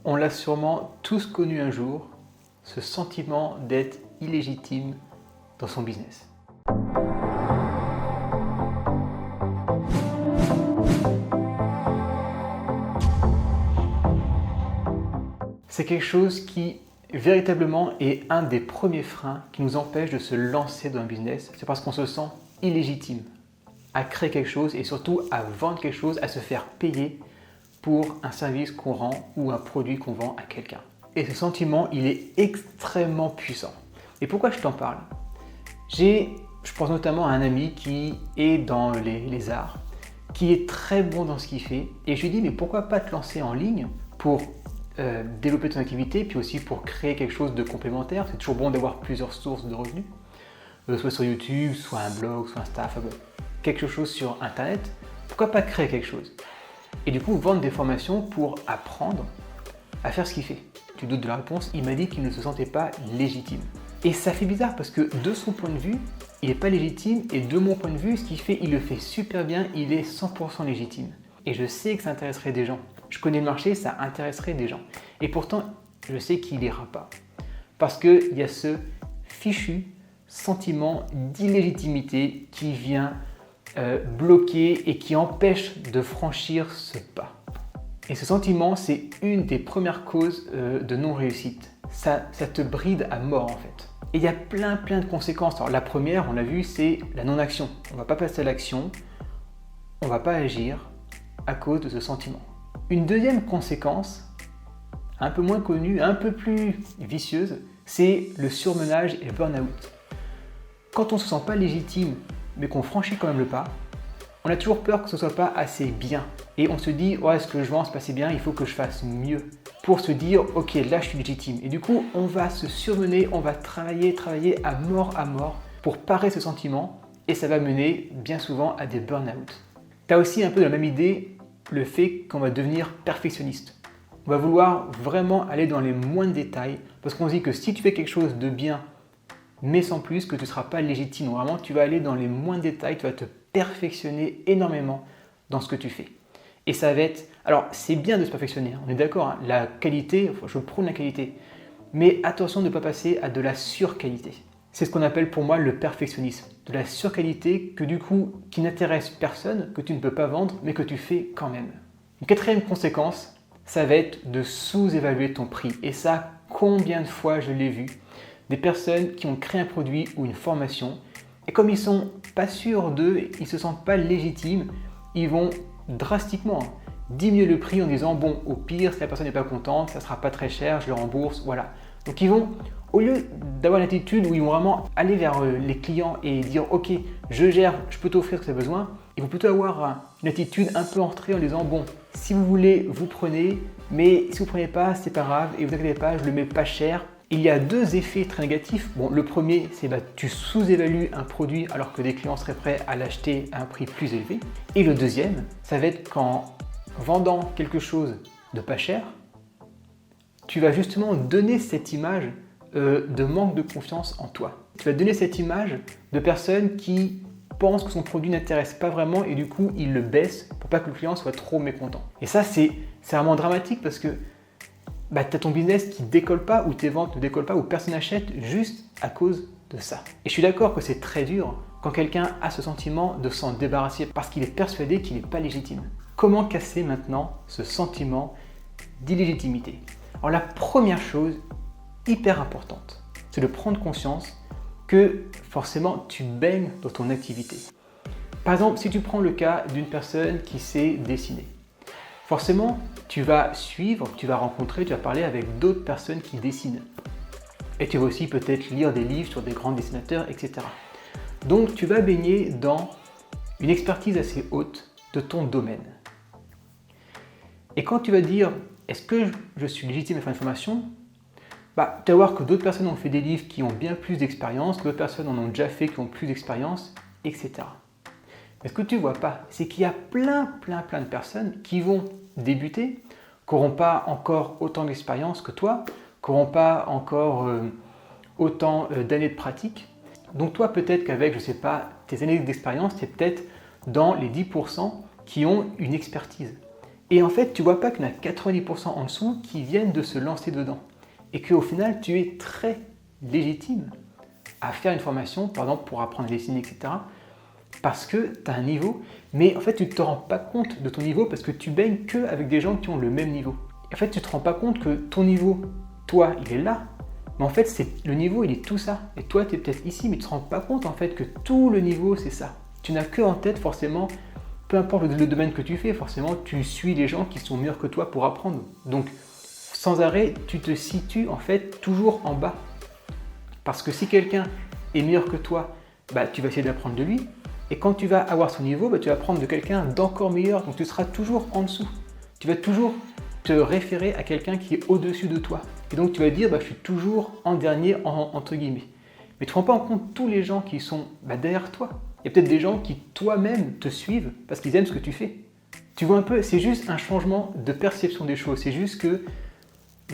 On l'a sûrement tous connu un jour, ce sentiment d'être illégitime dans son business. C'est quelque chose qui véritablement est un des premiers freins qui nous empêche de se lancer dans un business. C'est parce qu'on se sent illégitime à créer quelque chose et surtout à vendre quelque chose, à se faire payer pour un service qu'on rend ou un produit qu'on vend à quelqu'un. Et ce sentiment, il est extrêmement puissant. Et pourquoi je t'en parle? Je pense notamment à un ami qui est dans les arts, qui est très bon dans ce qu'il fait. Et je lui dis, mais pourquoi pas te lancer en ligne pour développer ton activité, puis aussi pour créer quelque chose de complémentaire. C'est toujours bon d'avoir plusieurs sources de revenus, soit sur YouTube, soit un blog, soit Insta, enfin bon, quelque chose sur Internet. Pourquoi pas créer quelque chose? Et du coup, vendre des formations pour apprendre à faire ce qu'il fait. Tu doutes de la réponse? Il m'a dit qu'il ne se sentait pas légitime. Et ça fait bizarre parce que de son point de vue, il n'est pas légitime et de mon point de vue, ce qu'il fait, il le fait super bien, il est 100% légitime. Et je sais que ça intéresserait des gens. Je connais le marché, ça intéresserait des gens. Et pourtant, je sais qu'il n'ira pas. Parce qu'il y a ce fichu sentiment d'illégitimité qui vient bloquer et qui empêche de franchir ce pas. Et ce sentiment, c'est une des premières causes de non-réussite. Ça te bride à mort en fait. Et il y a plein de conséquences. Alors la première, on l'a vu, c'est la non-action. On ne va pas passer à l'action, on ne va pas agir à cause de ce sentiment. Une deuxième conséquence, un peu moins connue, un peu plus vicieuse, c'est le surmenage et le burn-out. Quand on ne se sent pas légitime, mais qu'on franchit quand même le pas, on a toujours peur que ce ne soit pas assez bien. Et on se dit, ouais, ce que je vends, c'est pas assez bien, il faut que je fasse mieux. Pour se dire, ok, là je suis légitime. Et du coup, on va se surmener, on va travailler à mort pour parer ce sentiment. Et ça va mener bien souvent à des burn-out. Tu as aussi un peu la même idée, le fait qu'on va devenir perfectionniste. On va vouloir vraiment aller dans les moindres détails parce qu'on se dit que si tu fais quelque chose de bien, mais sans plus, que tu ne seras pas légitime. Vraiment, tu vas aller dans les moindres détails, tu vas te perfectionner énormément dans ce que tu fais. Et ça va être... Alors, c'est bien de se perfectionner, on est d'accord, hein, la qualité, je prône la qualité, mais attention de ne pas passer à de la surqualité. C'est ce qu'on appelle pour moi le perfectionnisme. De la surqualité que du coup, qui n'intéresse personne, que tu ne peux pas vendre, mais que tu fais quand même. Une quatrième conséquence, ça va être de sous-évaluer ton prix. Et ça, combien de fois je l'ai vu? Des personnes qui ont créé un produit ou une formation, et comme ils ne sont pas sûrs d'eux, ils ne se sentent pas légitimes, ils vont drastiquement diminuer le prix en disant, bon, au pire, si la personne n'est pas contente, ça ne sera pas très cher, je le rembourse, voilà. Donc ils vont, au lieu d'avoir une attitude où ils vont vraiment aller vers les clients et dire, ok, je gère, je peux t'offrir ce que tu as besoin, ils vont plutôt avoir une attitude un peu entrée en disant, bon, si vous voulez, vous prenez, mais si vous ne prenez pas, c'est pas grave, et vous inquiétez pas, je le mets pas cher. Il y a deux effets très négatifs. Bon, le premier, c'est que tu sous-évalues un produit alors que des clients seraient prêts à l'acheter à un prix plus élevé. Et le deuxième, ça va être qu'en vendant quelque chose de pas cher, tu vas justement donner cette image de manque de confiance en toi. Tu vas donner cette image de personne qui pense que son produit n'intéresse pas vraiment et du coup, il le baisse pour pas que le client soit trop mécontent. Et ça, c'est vraiment dramatique parce que tu as ton business qui ne décolle pas ou tes ventes ne décollent pas ou personne n'achète juste à cause de ça. Et je suis d'accord que c'est très dur quand quelqu'un a ce sentiment de s'en débarrasser parce qu'il est persuadé qu'il n'est pas légitime. Comment casser maintenant ce sentiment d'illégitimité? Alors la première chose hyper importante, c'est de prendre conscience que forcément tu baignes dans ton activité. Par exemple, si tu prends le cas d'une personne qui sait dessiner, forcément, tu vas suivre, tu vas rencontrer, tu vas parler avec d'autres personnes qui dessinent. Et tu vas aussi peut-être lire des livres sur des grands dessinateurs, etc. Donc, tu vas baigner dans une expertise assez haute de ton domaine. Et quand tu vas dire, est-ce que je suis légitime à faire une formation? Tu vas voir que d'autres personnes ont fait des livres qui ont bien plus d'expérience, que d'autres personnes en ont déjà fait qui ont plus d'expérience, etc. Mais ce que tu ne vois pas, c'est qu'il y a plein de personnes qui vont débuter, qui n'auront pas encore autant d'expérience que toi, qui n'auront pas encore autant d'années de pratique. Donc toi, peut-être qu'avec, je ne sais pas, tes années d'expérience, tu es peut-être dans les 10% qui ont une expertise. Et en fait, tu vois pas qu'il y en a 90% en dessous qui viennent de se lancer dedans. Et qu'au final, tu es très légitime à faire une formation, par exemple pour apprendre à dessiner, etc. Parce que tu as un niveau, mais en fait, tu ne te rends pas compte de ton niveau parce que tu baignes que avec des gens qui ont le même niveau. En fait, tu ne te rends pas compte que ton niveau, toi, il est là, mais en fait, le niveau, il est tout ça. Et toi, tu es peut-être ici, mais tu ne te rends pas compte en fait que tout le niveau, c'est ça. Tu n'as que en tête forcément, peu importe le domaine que tu fais, forcément, tu suis les gens qui sont meilleurs que toi pour apprendre. Donc, sans arrêt, tu te situes en fait toujours en bas. Parce que si quelqu'un est meilleur que toi, bah, tu vas essayer d'apprendre de lui. Et quand tu vas avoir son niveau, bah, tu vas apprendre de quelqu'un d'encore meilleur. Donc tu seras toujours en dessous. Tu vas toujours te référer à quelqu'un qui est au-dessus de toi. Et donc tu vas dire, bah, je suis toujours en dernier, entre guillemets. Mais tu ne prends pas en compte tous les gens qui sont derrière toi. Il y a peut-être des gens qui toi-même te suivent parce qu'ils aiment ce que tu fais. Tu vois un peu, c'est juste un changement de perception des choses. C'est juste que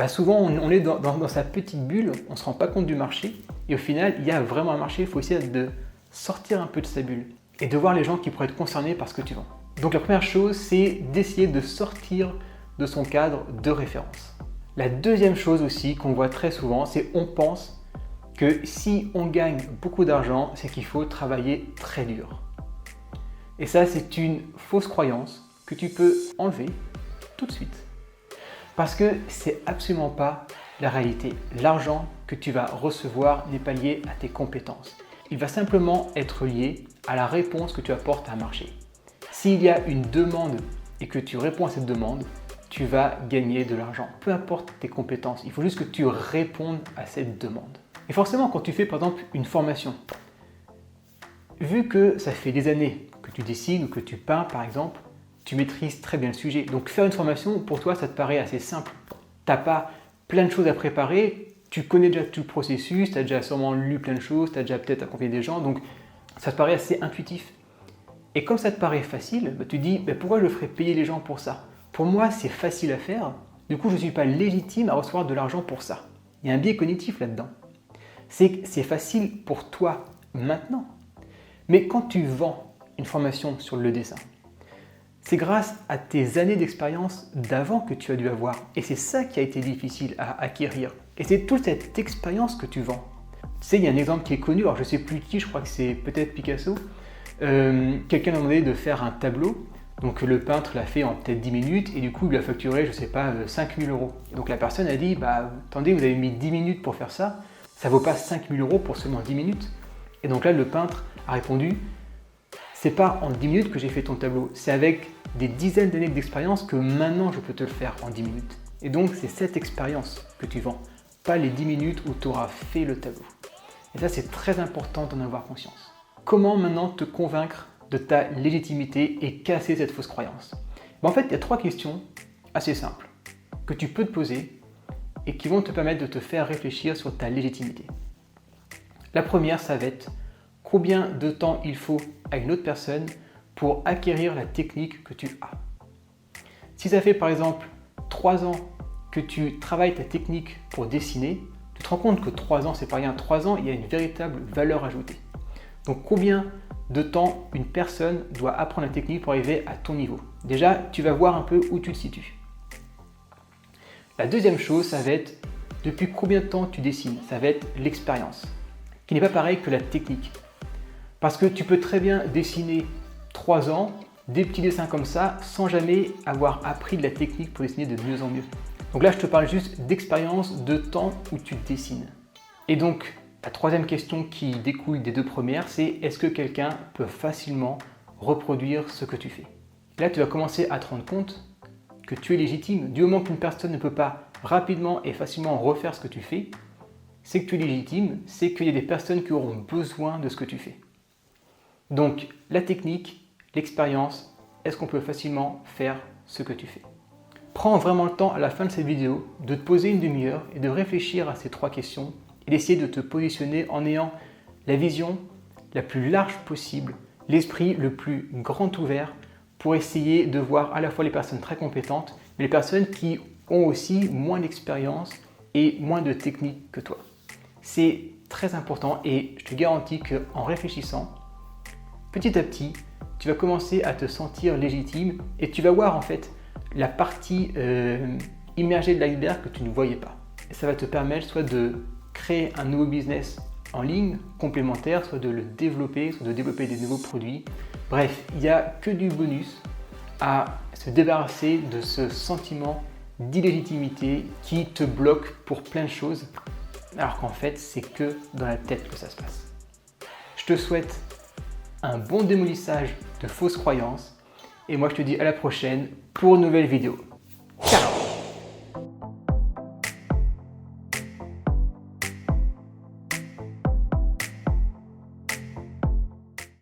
souvent on est dans sa petite bulle, on ne se rend pas compte du marché. Et au final, il y a vraiment un marché, il faut essayer de sortir un peu de sa bulle et de voir les gens qui pourraient être concernés par ce que tu vends. Donc la première chose, c'est d'essayer de sortir de son cadre de référence. La deuxième chose aussi qu'on voit très souvent, c'est on pense que si on gagne beaucoup d'argent, c'est qu'il faut travailler très dur. Et ça, c'est une fausse croyance que tu peux enlever tout de suite. Parce que c'est absolument pas la réalité. L'argent que tu vas recevoir n'est pas lié à tes compétences. Il va simplement être lié à la réponse que tu apportes à un marché. S'il y a une demande et que tu réponds à cette demande, tu vas gagner de l'argent. Peu importe tes compétences, il faut juste que tu répondes à cette demande. Et forcément, quand tu fais par exemple une formation, vu que ça fait des années que tu dessines ou que tu peins par exemple, tu maîtrises très bien le sujet. Donc faire une formation, pour toi, ça te paraît assez simple. Tu n'as pas plein de choses à préparer, tu connais déjà tout le processus, tu as déjà sûrement lu plein de choses, tu as déjà peut-être accompagné des gens, donc ça te paraît assez intuitif. Et comme ça te paraît facile, tu te dis pourquoi je ferais payer les gens pour ça? Pour moi, c'est facile à faire, du coup je ne suis pas légitime à recevoir de l'argent pour ça. Il y a un biais cognitif là-dedans. C'est que c'est facile pour toi maintenant. Mais quand tu vends une formation sur le dessin, c'est grâce à tes années d'expérience d'avant que tu as dû avoir. Et c'est ça qui a été difficile à acquérir. Et c'est toute cette expérience que tu vends. Tu sais, il y a un exemple qui est connu, alors je ne sais plus qui, je crois que c'est peut-être Picasso. Quelqu'un a demandé de faire un tableau. Donc le peintre l'a fait en peut-être 10 minutes et du coup il lui a facturé, je ne sais pas, 5 000 €. Et donc la personne a dit, attendez, vous avez mis 10 minutes pour faire ça, ça ne vaut pas 5 000 € pour seulement 10 minutes. Et donc là le peintre a répondu, c'est pas en 10 minutes que j'ai fait ton tableau, c'est avec des dizaines d'années d'expérience que maintenant je peux te le faire en 10 minutes. Et donc c'est cette expérience que tu vends, pas les 10 minutes où tu auras fait le tableau. Et ça c'est très important d'en avoir conscience. Comment maintenant te convaincre de ta légitimité et casser cette fausse croyance? En fait, il y a 3 questions assez simples que tu peux te poser et qui vont te permettre de te faire réfléchir sur ta légitimité. La première, ça va être combien de temps il faut à une autre personne pour acquérir la technique que tu as. Si ça fait par exemple 3 ans que tu travailles ta technique pour dessiner, tu te rends compte que 3 ans, c'est pas rien. 3 ans, il y a une véritable valeur ajoutée. Donc combien de temps une personne doit apprendre la technique pour arriver à ton niveau? Déjà, tu vas voir un peu où tu te situes. La deuxième chose, ça va être depuis combien de temps tu dessines. Ça va être l'expérience, qui n'est pas pareil que la technique. Parce que tu peux très bien dessiner 3 ans, des petits dessins comme ça, sans jamais avoir appris de la technique pour dessiner de mieux en mieux. Donc là, je te parle juste d'expérience, de temps où tu dessines. Et donc, la troisième question qui découle des 2 premières, c'est est-ce que quelqu'un peut facilement reproduire ce que tu fais? Là, tu vas commencer à te rendre compte que tu es légitime. Du moment qu'une personne ne peut pas rapidement et facilement refaire ce que tu fais, c'est que tu es légitime, c'est qu'il y a des personnes qui auront besoin de ce que tu fais. Donc, la technique, l'expérience, est-ce qu'on peut facilement faire ce que tu fais? Prends vraiment le temps à la fin de cette vidéo de te poser une demi-heure et de réfléchir à ces 3 questions et d'essayer de te positionner en ayant la vision la plus large possible, l'esprit le plus grand ouvert pour essayer de voir à la fois les personnes très compétentes, mais les personnes qui ont aussi moins d'expérience et moins de technique que toi. C'est très important et je te garantis qu'en réfléchissant, petit à petit, tu vas commencer à te sentir légitime et tu vas voir en fait la partie immergée de l'iceberg que tu ne voyais pas. Et ça va te permettre soit de créer un nouveau business en ligne complémentaire, soit de le développer, soit de développer des nouveaux produits. Bref, il n'y a que du bonus à se débarrasser de ce sentiment d'illégitimité qui te bloque pour plein de choses, alors qu'en fait, c'est que dans la tête que ça se passe. Je te souhaite un bon démolissage de fausses croyances et moi je te dis à la prochaine pour une nouvelle vidéo.